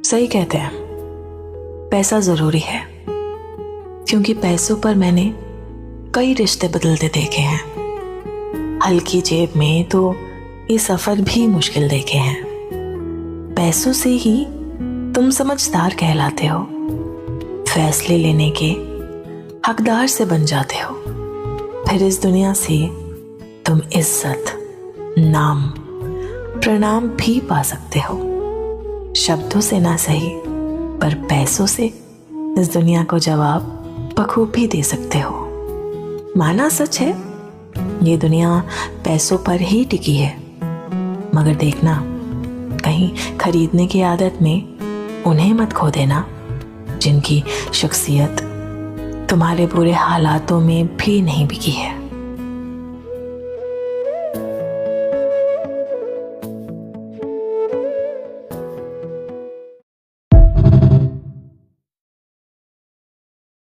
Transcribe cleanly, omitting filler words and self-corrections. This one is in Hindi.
सही कहते हैं, पैसा जरूरी है, क्योंकि पैसों पर मैंने कई रिश्ते बदलते देखे हैं। हल्की जेब में तो ये सफर भी मुश्किल देखे हैं। पैसों से ही तुम समझदार कहलाते हो, फैसले लेने के हकदार से बन जाते हो। फिर इस दुनिया से तुम इज्जत, नाम, प्रणाम भी पा सकते हो। शब्दों से ना सही, पर पैसों से इस दुनिया को जवाब बखूबी दे सकते हो। माना सच है, ये दुनिया पैसों पर ही टिकी है, मगर देखना कहीं खरीदने की आदत में उन्हें मत खो देना जिनकी शख्सियत तुम्हारे बुरे हालातों में भी नहीं बिकी है।